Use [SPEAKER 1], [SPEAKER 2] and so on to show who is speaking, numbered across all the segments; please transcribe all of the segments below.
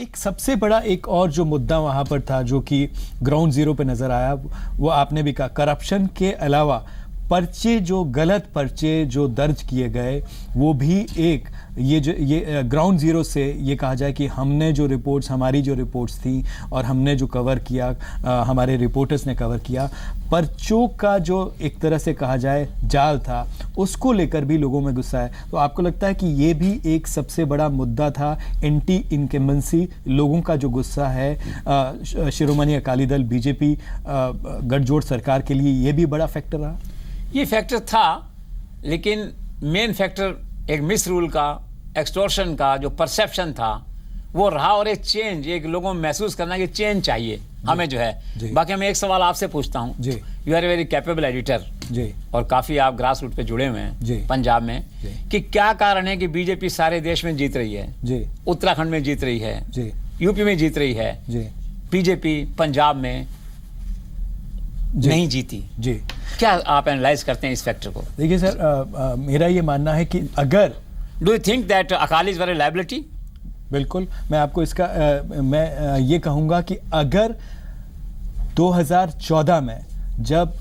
[SPEAKER 1] एक सबसे बड़ा एक और जो मुद्दा वहाँ पर था जो कि ग्राउंड जीरो पे नज़र आया, वो आपने भी कहा, करप्शन के अलावा पर्चे, जो गलत पर्चे जो दर्ज किए गए, वो भी एक ये ग्राउंड जीरो से ये कहा जाए कि हमने जो रिपोर्ट्स, हमारी जो रिपोर्ट्स थी और हमने जो कवर किया, हमारे रिपोर्टर्स ने कवर किया, पर्चों का जो एक तरह से कहा जाए जाल था, उसको लेकर भी लोगों में गुस्सा है। तो आपको लगता है कि ये भी एक सबसे बड़ा मुद्दा था, एंटी इनकम्बेंसी, लोगों का जो गुस्सा है शिरोमणि अकाली दल बीजेपी गठजोड़ सरकार के लिए, ये भी बड़ा फैक्टर रहा?
[SPEAKER 2] ये फैक्टर था, लेकिन मेन फैक्टर एक मिस रूल का, एक्सटॉर्शन का जो परसेप्शन था वो रहा, और एक चेंज, एक लोगों में महसूस करना कि चेंज चाहिए हमें जो है। बाकी मैं एक सवाल आपसे पूछता हूँ, you are a very capable editor और काफ़ी आप ग्रास रूट पे जुड़े हुए हैं पंजाब में, कि क्या कारण है कि बीजेपी सारे देश में जीत रही है, उत्तराखंड में जीत रही है, यूपी में जीत रही है, बीजेपी पंजाब में नहीं जीती? क्या आप एनालाइज करते हैं इस फैक्टर को?
[SPEAKER 1] देखिए सर, मेरा ये मानना है कि अगर
[SPEAKER 2] do you think that Akalis were A liability?
[SPEAKER 1] बिल्कुल, मैं आपको इसका मैं ये कहूँगा कि अगर 2014 में जब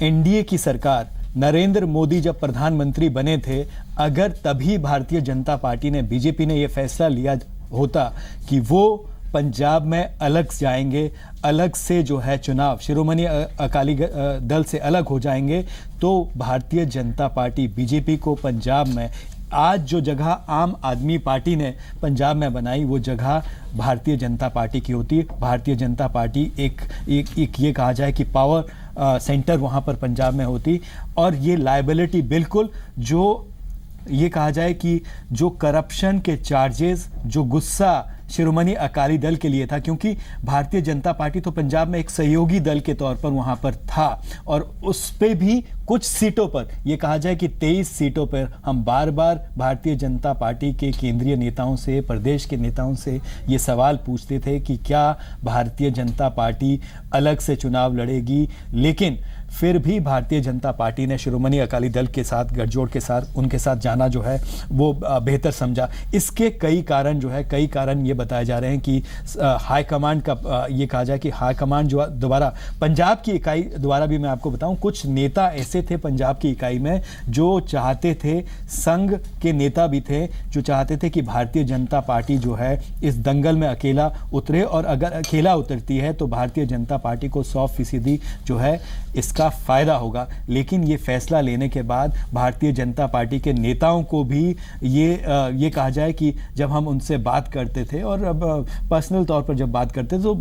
[SPEAKER 1] एनडीए की सरकार, नरेंद्र मोदी जब प्रधानमंत्री बने थे, अगर तभी भारतीय जनता पार्टी ने, बीजेपी ने ये फैसला लिया होता कि वो पंजाब में अलग जाएंगे, अलग से जो है चुनाव शिरोमणि अकाली दल से अलग हो जाएंगे, तो भारतीय जनता पार्टी बीजेपी को पंजाब में आज जो जगह आम आदमी पार्टी ने पंजाब में बनाई, वो जगह भारतीय जनता पार्टी की होती। भारतीय जनता पार्टी एक ये कहा जाए कि पावर सेंटर वहाँ पर पंजाब में होती, और ये लायबिलिटी बिल्कुल, जो ये कहा जाए कि जो करप्शन के चार्जेस, जो गुस्सा शिरोमणि अकाली दल के लिए था, क्योंकि भारतीय जनता पार्टी तो पंजाब में एक सहयोगी दल के तौर पर वहाँ पर था, और उस पे भी कुछ सीटों पर, ये कहा जाए कि 23 सीटों पर हम बार बार भारतीय जनता पार्टी के केंद्रीय नेताओं से, प्रदेश के नेताओं से ये सवाल पूछते थे कि क्या भारतीय जनता पार्टी अलग से चुनाव लड़ेगी, लेकिन फिर भी भारतीय जनता पार्टी ने शिरोमणि अकाली दल के साथ, गठजोड़ के साथ, उनके साथ जाना जो है वो बेहतर समझा। इसके कई कारण जो है, कई कारण ये बताए जा रहे हैं कि हाई कमांड का, ये कहा जाए कि हाई कमांड जो दोबारा पंजाब की इकाई द्वारा भी, मैं आपको बताऊं, कुछ नेता ऐसे थे पंजाब की इकाई में जो चाहते थे, संघ के नेता भी थे जो चाहते थे कि भारतीय जनता पार्टी जो है इस दंगल में अकेला उतरे, और अगर अकेला उतरती है तो भारतीय जनता पार्टी को 100% जो है इसका फायदा होगा। लेकिन ये फैसला लेने के बाद भारतीय जनता पार्टी के नेताओं को भी ये कहा जाए कि जब हम उनसे बात करते थे, और अब पर्सनल तौर पर जब बात करते थे, तो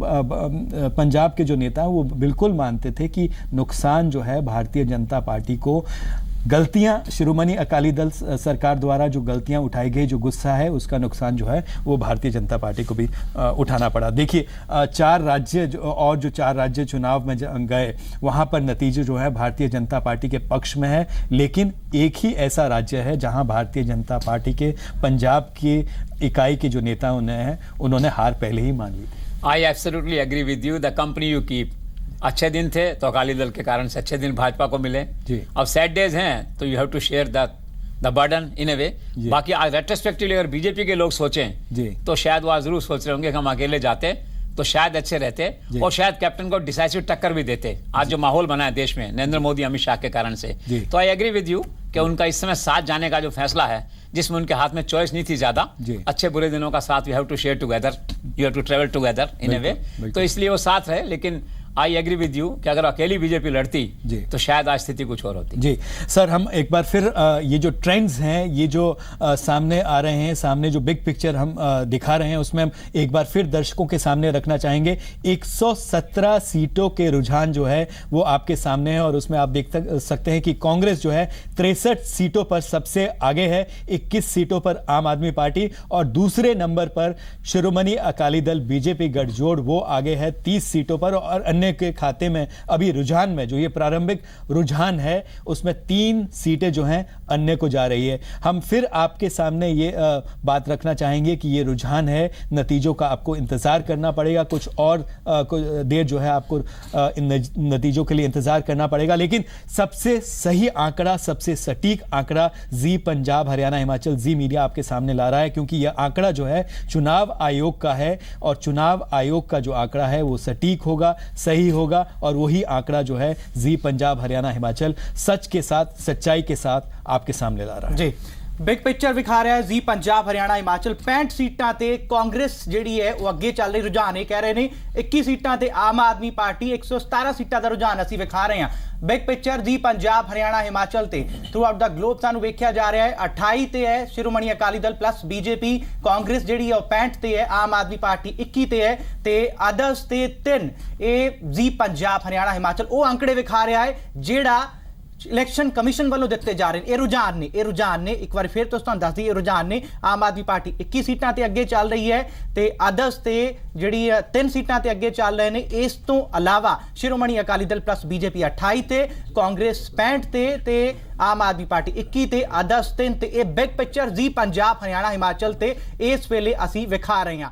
[SPEAKER 1] पंजाब के जो नेता हैं वो बिल्कुल मानते थे कि नुकसान जो है भारतीय जनता पार्टी को, गलतियां शिरोमणि अकाली दल सरकार द्वारा जो गलतियां उठाई गई, जो गुस्सा है, उसका नुकसान जो है वो भारतीय जनता पार्टी को भी उठाना पड़ा। देखिए 4 राज्य और जो 4 राज्य चुनाव में गए, वहां पर नतीजे जो है भारतीय जनता पार्टी के पक्ष में है, लेकिन एक ही ऐसा राज्य है जहां भारतीय जनता पार्टी के पंजाब की इकाई के जो नेताओं ने हैं, उन्होंने हार पहले ही मान ली।
[SPEAKER 2] I absolutely agree with you, the company you keep. अच्छे दिन थे तो अकाली दल के कारण से अच्छे दिन भाजपा को मिले, अब सैड डेज हैं तो you have to share the burden in a way. बाकी रेट्रोस्पेक्टिवली अगर बीजेपी के लोग सोचें तो शायद वो जरूर सोच रहे होंगे कि हम अकेले जाते तो शायद अच्छे रहते, और शायद कैप्टन को डिसाइसिव टक्कर भी देते। आज जो माहौल बना है देश में नरेंद्र मोदी अमित शाह के कारण से, तो आई एग्री विद यू कि उनका इस समय साथ जाने का जो फैसला है, जिसमें उनके हाथ में चॉइस नहीं थी ज्यादा, अच्छे बुरे दिनों का साथ, you have to share together, you have to travel together in a way, तो इसलिए वो साथ रहे। लेकिन आई एग्री विद यू कि अगर अकेली बीजेपी लड़ती तो शायद आज स्थिति कुछ और होती।
[SPEAKER 1] जी सर, हम एक बार फिर ये जो ट्रेंड्स हैं, ये जो सामने आ रहे हैं, सामने जो बिग पिक्चर हम दिखा रहे हैं, उसमें हम एक बार फिर दर्शकों के सामने रखना चाहेंगे। 117 सीटों के रुझान जो है वो आपके सामने है, और उसमें आप देख सकते हैं कि कांग्रेस जो है 63 सीटों पर सबसे आगे है, 21 सीटों पर आम आदमी पार्टी, और दूसरे नंबर पर शिरोमणि अकाली दल बीजेपी गठजोड़ वो आगे है 30 सीटों पर, और अन्य अन्य के खाते में अभी रुझान में जो ये प्रारंभिक रुझान है उसमें 3 सीटें जो हैं अन्य को जा रही है। हम फिर आपके सामने ये बात रखना चाहेंगे कि ये रुझान है, नतीजों का आपको इंतजार करना पड़ेगा, कुछ और देर जो है आपको इन नतीजों के लिए इंतजार करना पड़ेगा। लेकिन सबसे सही आंकड़ा, सबसे सटीक आंकड़ा जी पंजाब हरियाणा हिमाचल जी मीडिया आपके सामने ला रहा है, क्योंकि यह आंकड़ा जो है चुनाव आयोग का है और चुनाव आयोग का जो आंकड़ा है वो सटीक होगा, सही होगा और वही आंकड़ा जो है जी पंजाब हरियाणा हिमाचल सच के साथ, सच्चाई के साथ आपके सामने ला रहा है।
[SPEAKER 3] जी, बिग पिक्चर विखा रहा है जी पंजाब हरियाणा हिमाचल 65 सीटां ते कांग्रेस जिहड़ी है वो अगे चल रही। रुझान ये कह रहे हैं 21 सीटां ते आम आदमी पार्टी, 117 सीटां का रुझान असीं विखा रहे हैं। बिग पिक्चर जी पंजाब हरियाणा हिमाचल ते थ्रू आउट द ग्लोब सानू वेख्या जा रहा है 28 ते है शिरोमणी अकाली दल प्लस बीजेपी, कांग्रेस जिहड़ी है 65 ते है, आम आदमी पार्टी 21 ते है ते अदर्स ते 3। ये जी पंजाब हरियाणा हिमाचल वो आंकड़े विखा रहा है जिहड़ा इलेक्शन कमीशन वालों दिते जा रहे हैं। ये रुझान ने एक बार फिर तो तुहानूं दस दी, रुझान ने आम आदमी पार्टी 21 सीटां ते अगे चल रही है ते अदर्स ते जिहड़ी 3 सीटां ते अगे चल रहे हैं। इस तो अलावा शिरोमणी अकाली दल प्लस बीजेपी 28 ते, कांग्रेस 65 ते आम आदमी पार्टी 21 ते, अदर्स 3 ते। बिग पिक्चर जी पंजाब हरियाणा हिमाचल ते इस वेले असीं विखा रहे हैं।